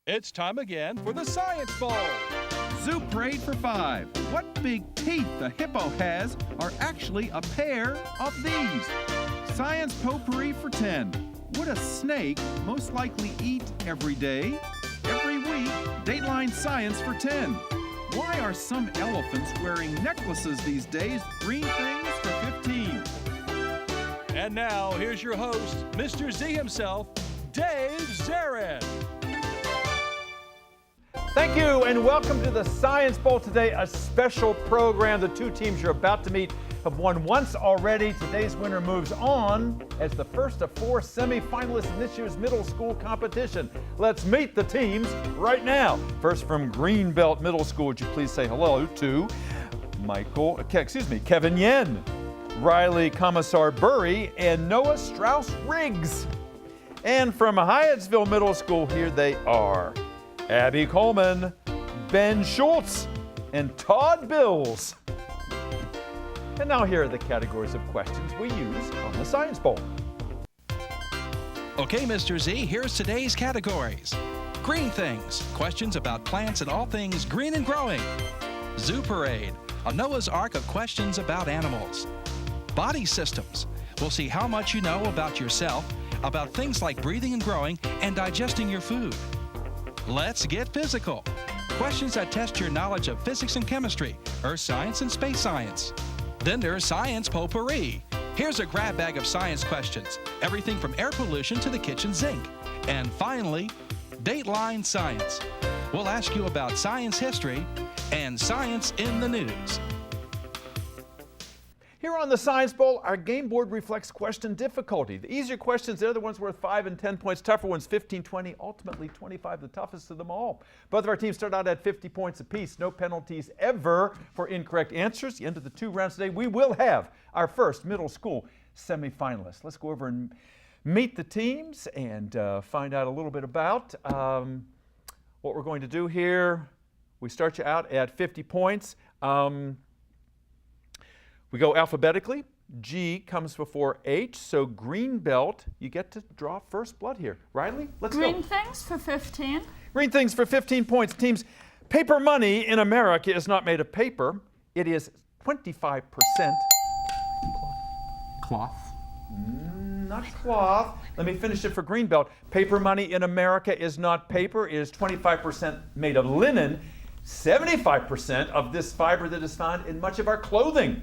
It's time again for the Science Bowl. Zoo Parade for 5. What big teeth the hippo has are actually a pair of these. Science Potpourri for 10. Would a snake most likely eat every day? Every week, Dateline Science for 10. Why are some elephants wearing necklaces these days? Green things for 15. And now, here's your host, Mr. Z himself, Dave Zarin. Thank you and welcome to the Science Bowl today, a special program. The two teams you're about to meet have won once already. Today's winner moves on as the first of 4 semifinalists in this year's middle school competition. Let's meet the teams right now. First from Greenbelt Middle School, would you please say hello to Kevin Yen, Riley Commissar Burry, and Noah Strauss-Riggs. And from Hyattsville Middle School, here they are. Abby Coleman, Ben Schultz, and Todd Bills. And now here are the categories of questions we use on the Science Bowl. Okay, Mr. Z, here's today's categories. Green Things, questions about plants and all things green and growing. Zoo Parade, a Noah's Ark of questions about animals. Body Systems, we'll see how much you know about yourself, about things like breathing and growing and digesting your food. Let's Get Physical. Questions that test your knowledge of physics and chemistry, earth science and space science. Then there's Science Potpourri. Here's a grab bag of science questions, everything from air pollution to the kitchen sink. And finally, Dateline Science. We'll ask you about science history and science in the news. Here on the Science Bowl, our game board reflects question difficulty. The easier questions, they're the ones worth 5 and 10 points. Tougher ones, 15, 20, ultimately 25, the toughest of them all. Both of our teams start out at 50 points apiece. No penalties ever for incorrect answers. The end of the 2 rounds today, we will have our first middle school semifinalists. Let's go over and meet the teams and find out a little bit about what we're going to do here. We start you out at 50 points. We go alphabetically. G comes before H, so Greenbelt, you get to draw first blood here. Riley, let's go. Green Things for 15. Green Things for 15 points. Teams, paper money in America is not made of paper. It is 25% cloth. Not cloth. Let me finish it for Greenbelt. Paper money in America is not paper. It is 25% made of linen. 75% of this fiber that is found in much of our clothing.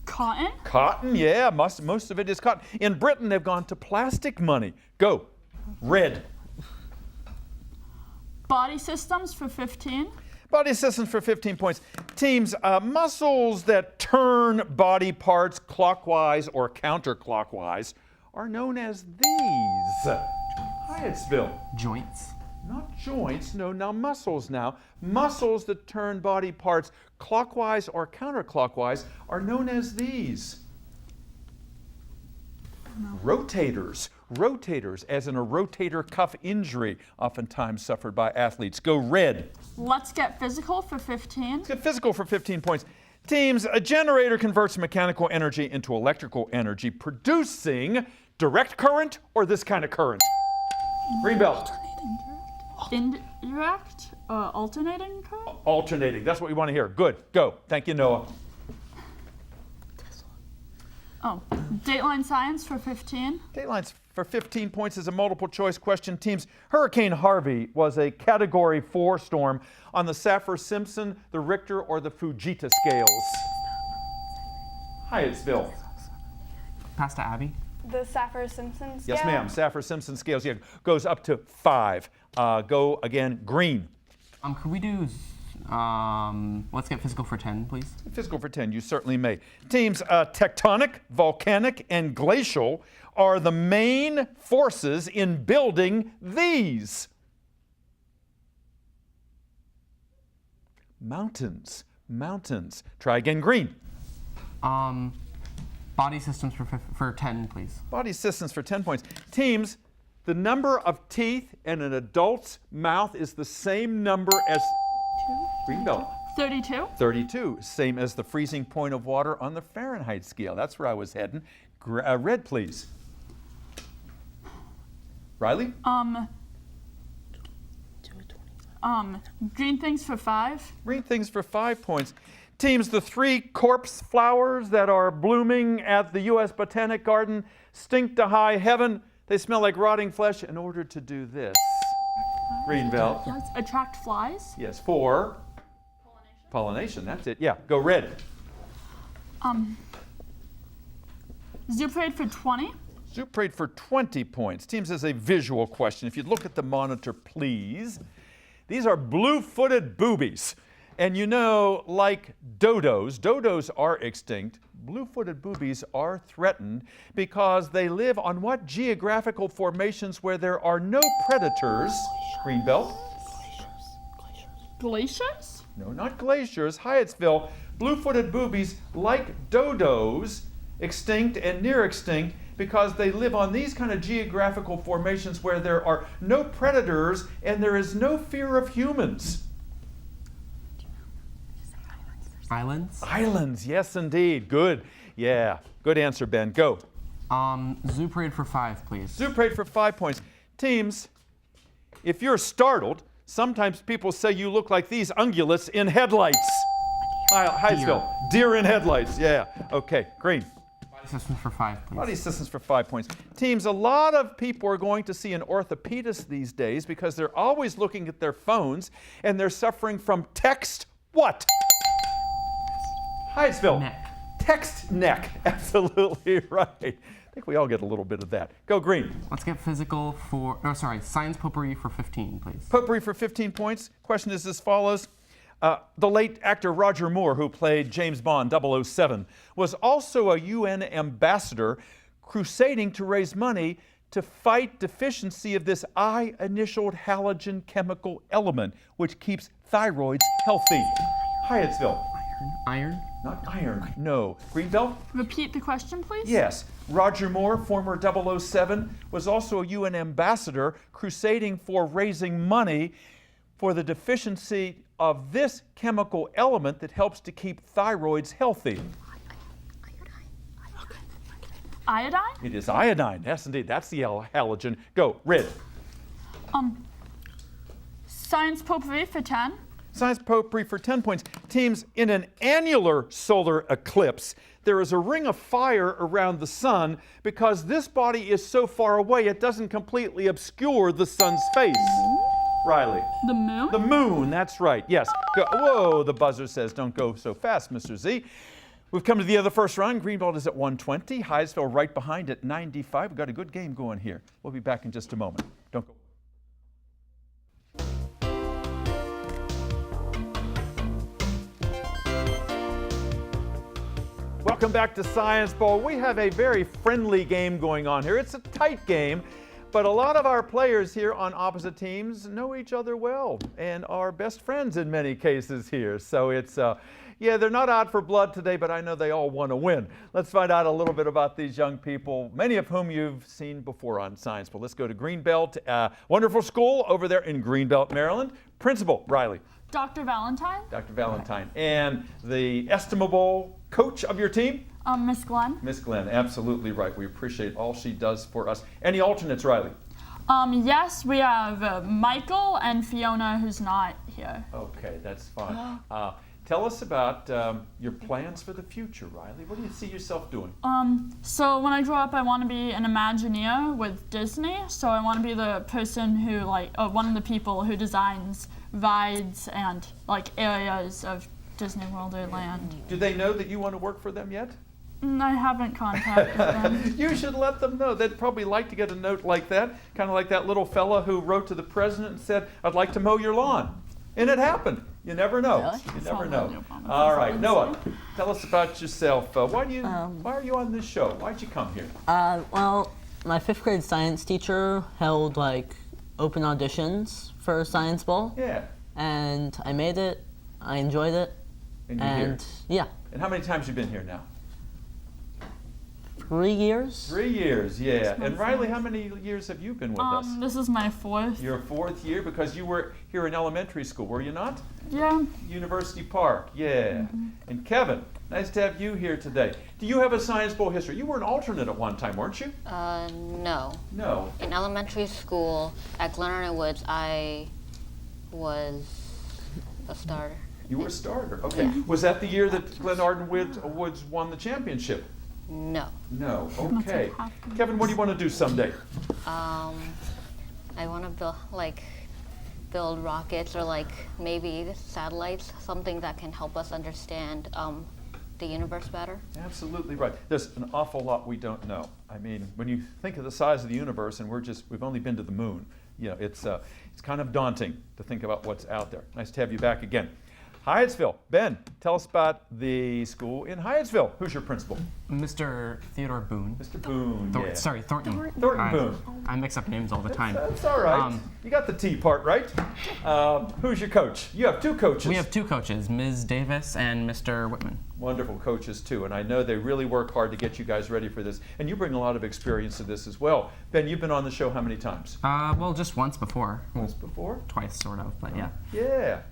Cotton? Cotton, yeah, most of it is cotton. In Britain, they've gone to plastic money. Go. Red. Body Systems for 15. Body Systems for 15 points. Teams, muscles that turn body parts clockwise or counterclockwise are known as these. Hyattsville. Joints. Not joints, no, now muscles now. Muscles that turn body parts clockwise or counterclockwise are known as these. Rotators. Rotators, as in a rotator cuff injury, oftentimes suffered by athletes. Go red. Let's Get Physical for 15. Let's get physical for 15 points. Teams, a generator converts mechanical energy into electrical energy, producing direct current or this kind of current. Greenbelt. Indirect? Alternating current? Alternating. That's what we want to hear. Good. Go. Thank you, Noah. Oh, Dateline Science for 15. Datelines for 15 points is a multiple choice question. Teams, Hurricane Harvey was a Category 4 storm on the Saffir-Simpson, the Richter, or the Fujita scales. Hyattsville. Pass to Abby. The Saffir-Simpson scale? Yes, ma'am. Saffir-Simpson scales. Yeah, goes up to 5. Go again. Green. Could we do, let's get physical for 10, please? Physical for 10, you certainly may. Teams, tectonic, volcanic, and glacial are the main forces in building these. Mountains. Mountains. Try again, green. Body Systems for 10, please. Body Systems for 10 points. Teams, the number of teeth in an adult's mouth is the same number as Greenbelt. 32. 32, same as the freezing point of water on the Fahrenheit scale. That's where I was heading. Red, please. Riley? Green things for 5. Green things for 5 points. Teams, the 3 corpse flowers that are blooming at the U.S. Botanic Garden stink to high heaven. They smell like rotting flesh. In order to do this, Greenbelt. Yes. Attract flies. Yes, for pollination. That's it. Yeah, go red. Zoo parade for 20. Zoo parade for 20 points. Teams, as a visual question. If you'd look at the monitor, please. These are blue-footed boobies. And you know, like dodos are extinct. Blue-footed boobies are threatened because they live on what geographical formations where there are no predators? Greenbelt? Glaciers? No, not glaciers. Hyattsville. Blue-footed boobies, like dodos, extinct and near extinct because they live on these kind of geographical formations where there are no predators and there is no fear of humans. Islands? Islands, yes indeed. Good. Yeah, good answer, Ben. Go. Zoo parade for 5, please. Zoo parade for 5 points. Teams, if you're startled, sometimes people say you look like these ungulates in headlights. Hyattsville. Deer in headlights, yeah. Okay, green. Body systems for 5, please. Body systems for 5 points. Teams, a lot of people are going to see an orthopedist these days because they're always looking at their phones and they're suffering from text what? Hyattsville. Neck. Text neck. Absolutely right. I think we all get a little bit of that. Go green. Let's get physical for, science potpourri for 15, please. Potpourri for 15 points. Question is as follows. The late actor Roger Moore, who played James Bond 007, was also a UN ambassador crusading to raise money to fight deficiency of this I-initialed halogen chemical element, which keeps thyroids healthy. Hyattsville. Iron? Not iron, no. Greenbelt? Repeat the question, please. Yes. Roger Moore, former 007, was also a UN ambassador crusading for raising money for the deficiency of this chemical element that helps to keep thyroids healthy. Iodine? It is iodine. Yes, indeed. That's the halogen. Go, red. Science potpourri for 10. Science potpourri for 10 points. Teams, in an annular solar eclipse, there is a ring of fire around the sun because this body is so far away it doesn't completely obscure the sun's face. Riley. The moon? The moon, that's right. Yes. Go. Whoa, the buzzer says don't go so fast, Mr. Z. We've come to the end of the first round. Greenbelt is at 120. Hyattsville right behind at 95. We've got a good game going here. We'll be back in just a moment. Don't go. Welcome back to Science Bowl. We have a very friendly game going on here. It's a tight game, but a lot of our players here on opposite teams know each other well and are best friends in many cases here. So it's, yeah, they're not out for blood today, but I know they all want to win. Let's find out a little bit about these young people, many of whom you've seen before on Science Bowl. Let's go to Greenbelt, wonderful school over there in Greenbelt, Maryland. Principal, Riley. Dr. Valentine. Dr. Valentine. And the estimable coach of your team? Miss Glenn. Miss Glenn, absolutely right. We appreciate all she does for us. Any alternates, Riley? Yes, we have Michael and Fiona, who's not here. Okay, that's fine. Tell us about your plans for the future, Riley. What do you see yourself doing? So when I grow up, I want to be an Imagineer with Disney. So I want to be the person who, one of the people who designs rides and areas of Disney World or land. Do they know that you want to work for them yet? I haven't contacted them. You should let them know. They'd probably like to get a note like that, kind of like that little fella who wrote to the president and said, "I'd like to mow your lawn." And it happened. You never know. Really? You never know. All right, Noah, tell us about yourself. Why are you on this show? Why'd you come here? Well, my 5th grade science teacher held open auditions for Science Bowl. Yeah. And I made it. I enjoyed it. And you're here. Yeah. And how many times have you been here now? 3 years. 3 years, yeah. And Riley, how many years have you been with us? This is my 4th. Your 4th year, because you were here in elementary school, were you not? Yeah. University Park, yeah. And Kevin, nice to have you here today. Do you have a Science Bowl history? You were an alternate at one time, weren't you? No. No. In elementary school at Glen Arna Woods, I was a starter. You were a starter. Okay. Was that the year that Glen Arden Woods won the championship? No. No. Okay. Kevin, what do you want to do someday? I want to build rockets or maybe satellites, something that can help us understand the universe better. Absolutely right. There's an awful lot we don't know. I mean, when you think of the size of the universe, and we've only been to the moon, it's kind of daunting to think about what's out there. Nice to have you back again. Hyattsville. Ben, tell us about the school in Hyattsville. Who's your principal? Mr. Theodore Boone. Mr. Boone. Yeah. Sorry, Thornton. Thornton Boone. I mix up names all the time. That's all right. You got the T part right. Who's your coach? You have two coaches. We have two coaches, Ms. Davis and Mr. Whitman. Wonderful coaches too, and I know they really work hard to get you guys ready for this. And you bring a lot of experience to this as well. Ben, you've been on the show how many times? Well, just once before. Once before? Twice, sort of, but yeah.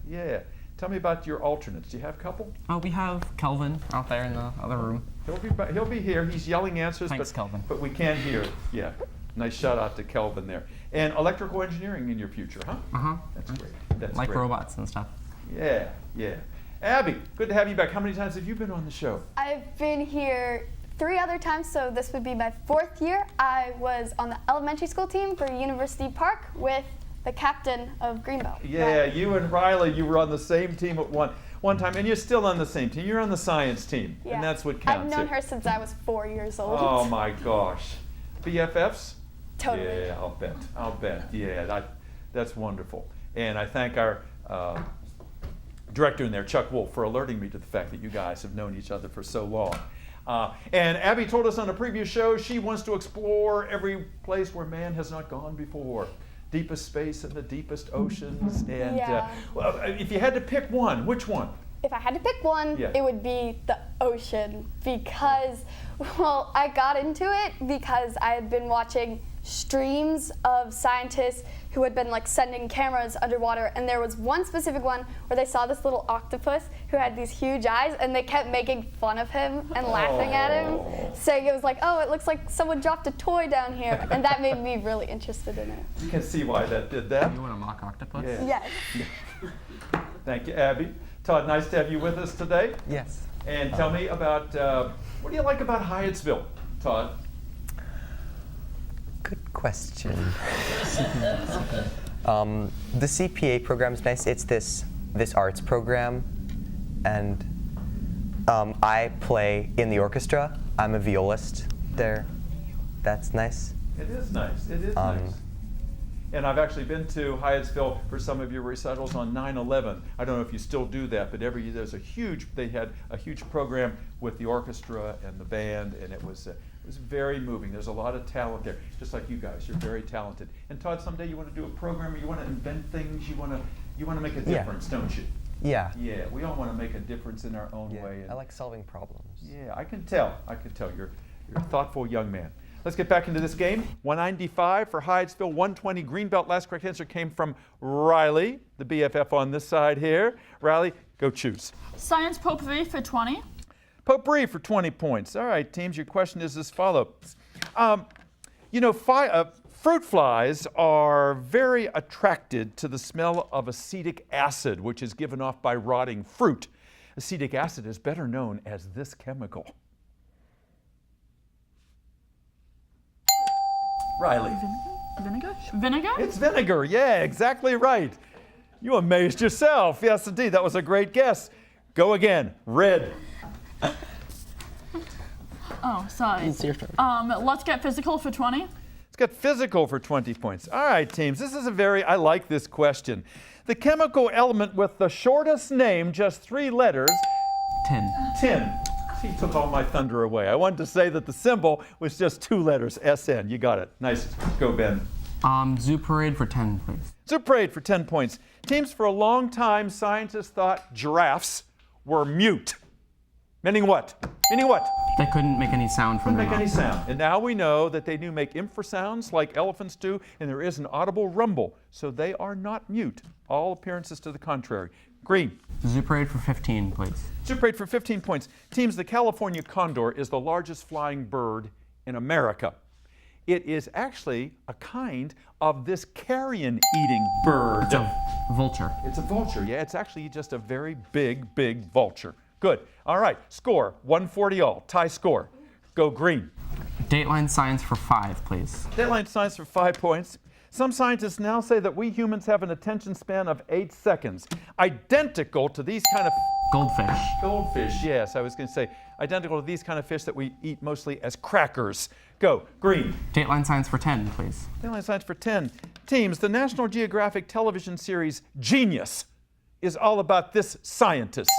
Yeah. Tell me about your alternates. Do you have a couple? Oh, we have Kelvin out there in the other room. He'll be here. He's yelling answers. Thanks, Kelvin. But we can't hear. Yeah. Nice shout out to Kelvin there. And electrical engineering in your future, huh? Uh-huh. That's great. That's like great. robots and stuff. Yeah. Abby, good to have you back. How many times have you been on the show? I've been here 3 other times, so this would be my 4th year. I was on the elementary school team for University Park with the captain of Greenbelt. Yeah, you and Riley, you were on the same team at one time, and you're still on the same team. You're on the science team, and that's what counts. I've known her since I was 4 years old. Oh my gosh. BFFs? Totally. Yeah, I'll bet. Yeah, that's wonderful. And I thank our director in there, Chuck Wolf, for alerting me to the fact that you guys have known each other for so long. And Abby told us on a previous show she wants to explore every place where man has not gone before. Deepest space and the deepest oceans. And well, if you had to pick one, which one? If I had to pick one, it would be the ocean because, well, I got into it because I had been watching streams of scientists who had been sending cameras underwater, and there was one specific one where they saw this little octopus who had these huge eyes, and they kept making fun of him and laughing at him, saying it was oh, it looks like someone dropped a toy down here, and that made me really interested in it. You can see why that did that. You want to mock octopus? Yes. Thank you, Abby. Todd, nice to have you with us today. Yes. And tell me about, what do you like about Hyattsville, Todd? Good question. The CPA program is nice. It's this arts program, and I play in the orchestra. I'm a violist there. That's nice. It is nice. It is nice. And I've actually been to Hyattsville for some of your recitals on 9/11. I don't know if you still do that, but every year they had a huge program with the orchestra and the band, and it was very moving. There's a lot of talent there, just like you guys. You're very talented. And Todd, someday you want to do a program, or you want to invent things, you want to make a difference, don't you? Yeah. Yeah, we all want to make a difference in our own way. I like solving problems. Yeah, I can tell. You're a thoughtful young man. Let's get back into this game. 195 for Hyattsville, 120 Greenbelt. Last correct answer came from Riley, the BFF on this side here. Riley, go choose. Science potpourri for 20. Potpourri for 20 points. All right, teams, your question is as follows. Fruit flies are very attracted to the smell of acetic acid, which is given off by rotting fruit. Acetic acid is better known as this chemical. Riley. Vinegar? It's vinegar. Yeah, exactly right. You amazed yourself. Yes, indeed. That was a great guess. Go again. Red. Oh, sorry. It's your turn. Let's get physical for 20. Let's get physical for 20 points. All right, teams. I like this question. The chemical element with the shortest name, just 3 letters. Tin. He took all my thunder away. I wanted to say that the symbol was just 2 letters, SN. You got it. Nice. Go, Ben. Zoo parade for 10, please. Zoo parade for 10 points. Teams, for a long time, scientists thought giraffes were mute. Meaning what? They couldn't make any sound from their mouth. Couldn't make any sound. And now we know that they do make infrasounds like elephants do, and there is an audible rumble. So they are not mute. All appearances to the contrary. Green. Zoo parade for 15, please. Zoo parade for 15 points. Teams, the California condor is the largest flying bird in America. It is actually a kind of this carrion-eating bird. It's a vulture. It's a vulture, yeah. It's actually just a very big, big vulture. Good. All right, score, 140 all, tie score. Go green. Dateline science for 5, please. Dateline science for 5 points. Some scientists now say that we humans have an attention span of 8 seconds, identical to these kind of Goldfish. goldfish. Yes, I was going to say identical to these kind of fish that we eat mostly as crackers. Go, green. Dateline science for 10, please. Dateline science for 10. Teams, the National Geographic television series Genius is all about this scientist.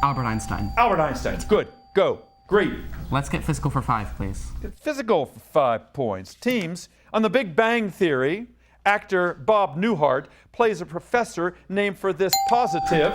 Albert Einstein. Albert Einstein. Good. Go, green. Let's get physical for 5, please. Physical for 5 points. Teams, on The Big Bang Theory, actor Bob Newhart plays a professor named for this positive.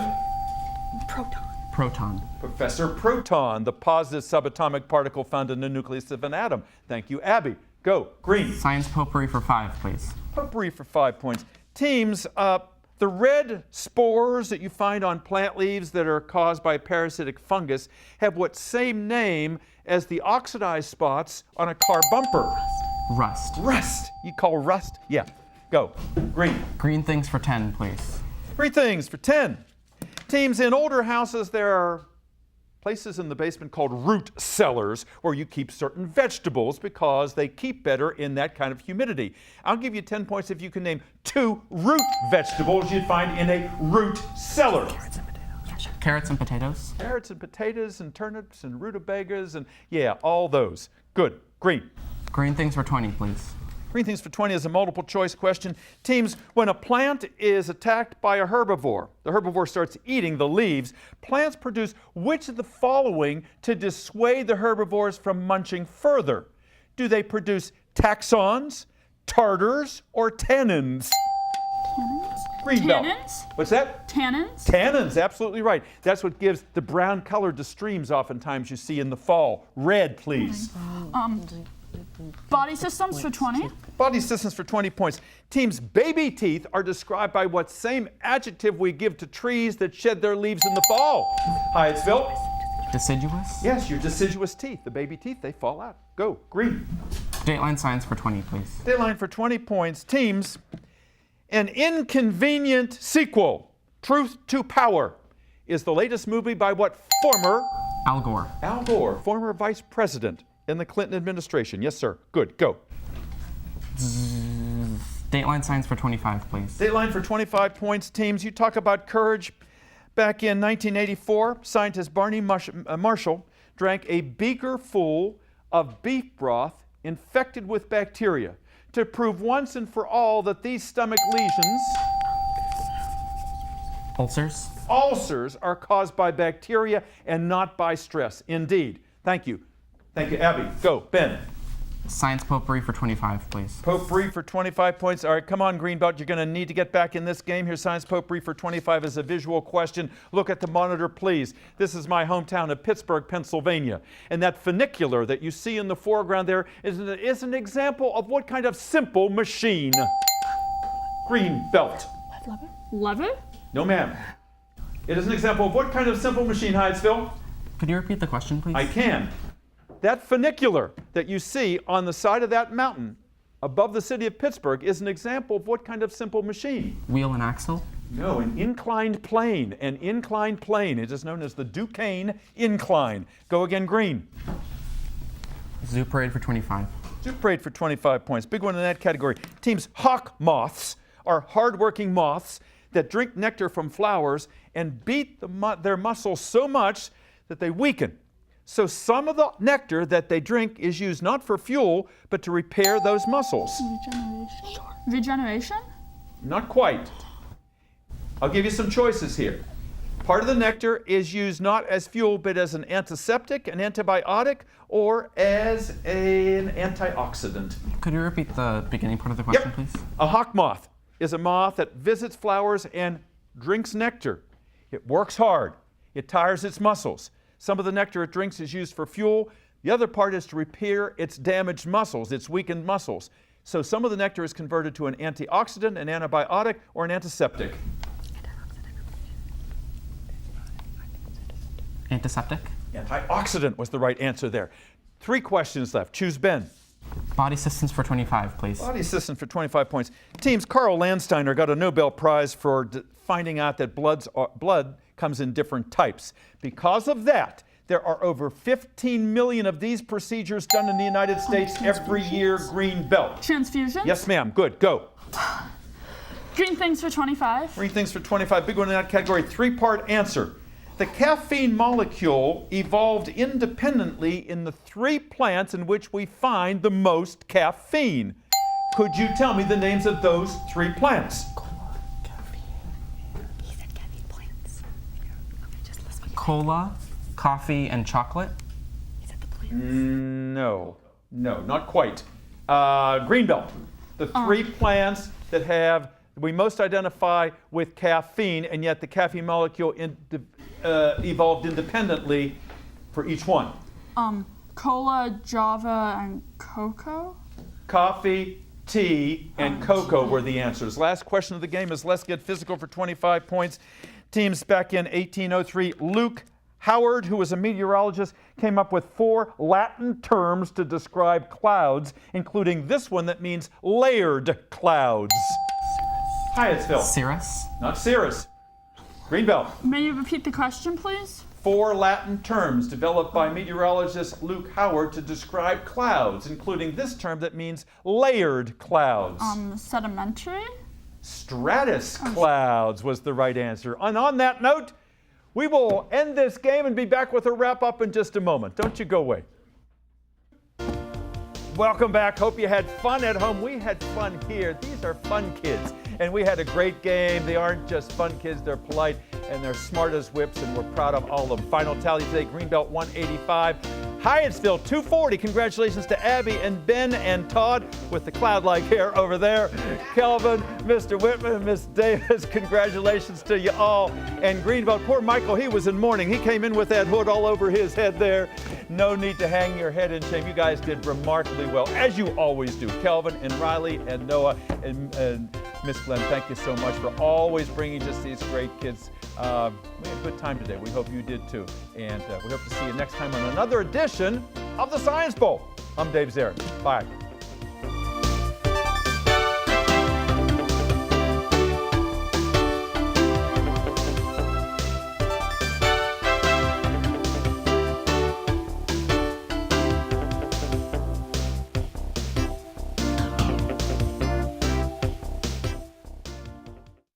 Proton. Professor Proton, the positive subatomic particle found in the nucleus of an atom. Thank you, Abby. Go, green. Science potpourri for 5, please. Potpourri for 5 points. Teams, the red spores that you find on plant leaves that are caused by parasitic fungus have what same name as the oxidized spots on a car bumper. Rust. Rust. You call rust? Yeah. Go, green. Green things for 10, please. Green things for 10. Teams, in older houses, there are places in the basement called root cellars where you keep certain vegetables because they keep better in that kind of humidity. I'll give you 10 points if you can name 2 root vegetables you'd find in a root cellar. Carrots and potatoes. Carrots and potatoes and turnips and rutabagas and yeah, all those. Good. Green. Green things for 20, please. Green things for 20 is a multiple choice question. Teams, when a plant is attacked by a herbivore, the herbivore starts eating the leaves. Plants produce which of the following to dissuade the herbivores from munching further? Do they produce taxons, tartars, or tannins? Greenbelt. Tannins? What's that? Tannins? Tannins, absolutely right. That's what gives the brown color to streams oftentimes you see in the fall. Red, please. Body systems for 20. Body systems for 20 points. Teams, baby teeth are described by what same adjective we give to trees that shed their leaves in the fall? Hyattsville? Deciduous. Yes, your deciduous teeth. The baby teeth, they fall out. Go, green. Dateline science for 20, please. Dateline for 20 points. Teams, an inconvenient sequel, Truth to Power, is the latest movie by what former? Al Gore. Al Gore, former vice president in the Clinton administration. Yes, sir. Good. Go. Dateline science for 25, please. Dateline for 25 points. Teams, you talk about courage. Back in 1984, scientist Barney Marshall drank a beaker full of beef broth infected with bacteria to prove once and for all that these stomach lesions, ulcers are caused by bacteria and not by stress. Indeed. Thank you. Thank you, Abby. Go, Ben. Science potpourri for 25, please. Potpourri for 25 points. All right, come on, Greenbelt. You're going to need to get back in this game. Here's Science potpourri for 25 as a visual question. Look at the monitor, please. This is my hometown of Pittsburgh, Pennsylvania. And that funicular that you see in the foreground there is an example of what kind of simple machine? Greenbelt. Lever? No, ma'am. It is an example of what kind of simple machine, Hyattsville? Could you repeat the question, please? I can. That funicular that you see on the side of that mountain above the city of Pittsburgh is an example of what kind of simple machine? Wheel and axle? No, an inclined plane. An inclined plane. It is known as the Duquesne incline. Go again, green. Zoo parade for 25. Zoo parade for 25 points. Big one in that category. Teams, hawk moths are hardworking moths that drink nectar from flowers and beat their muscles so much that they weaken. So some of the nectar that they drink is used not for fuel, but to repair those muscles. Regeneration? Not quite. I'll give you some choices here. Part of the nectar is used not as fuel, but as an antiseptic, an antibiotic, or as an antioxidant. Could you repeat the beginning part of the question, please? A hawk moth is a moth that visits flowers and drinks nectar. It works hard. It tires its muscles. Some of the nectar it drinks is used for fuel. The other part is to repair its damaged muscles, its weakened muscles. So some of the nectar is converted to an antioxidant, an antibiotic, or an antiseptic. Antiseptic? Antioxidant was the right answer there. 3 questions left. Choose Ben. Body systems for 25, please. Body systems for 25 points. Teams, Carl Landsteiner got a Nobel Prize for finding out that blood comes in different types. Because of that, there are over 15 million of these procedures done in the United States every year. Greenbelt. Transfusions? Yes, ma'am. Good. Go. Green things for 25. Green things for 25. Big one in that category. Three-part answer. The caffeine molecule evolved independently in the 3 plants in which we find the most caffeine. Could you tell me the names of those 3 plants? He said caffeine plants. Okay, just list what Cola, coffee, and chocolate. he said the plants. No, not quite. Greenbelt. The 3 plants that we most identify with caffeine, and yet the caffeine molecule evolved independently for each one. Cola, Java, and cocoa? Coffee, tea, and cocoa were the answers. Last question of the game is Let's Get Physical for 25 points. Teams back in 1803. Luke Howard, who was a meteorologist, came up with 4 Latin terms to describe clouds, including this one that means layered clouds. Hyattsville. Cirrus. Not cirrus. Greenbelt. May you repeat the question, please? 4 Latin terms developed by meteorologist Luke Howard to describe clouds, including this term that means layered clouds. Sedimentary? Stratus clouds was the right answer. And on that note, we will end this game and be back with a wrap-up in just a moment. Don't you go away. Welcome back. Hope you had fun at home. We had fun here. These are fun kids. And we had a great game. They aren't just fun kids. They're polite and they're smart as whips, and we're proud of all of them. Final tally today, Greenbelt 185. Hyattsville 240. Congratulations to Abby and Ben and Todd with the cloud-like hair over there. Kelvin, Mr. Whitman, Miss Davis, congratulations to you all. And Greenbelt, poor Michael, he was in mourning. He came in with that hood all over his head there. No need to hang your head in shame. You guys did remarkably well, as you always do. Kelvin and Riley and Noah and Miss Glenn, thank you so much for always bringing just these great kids. We had a good time today. We hope you did too. And we hope to see you next time on another edition of the Science Bowl. I'm Dave Zarin. Bye.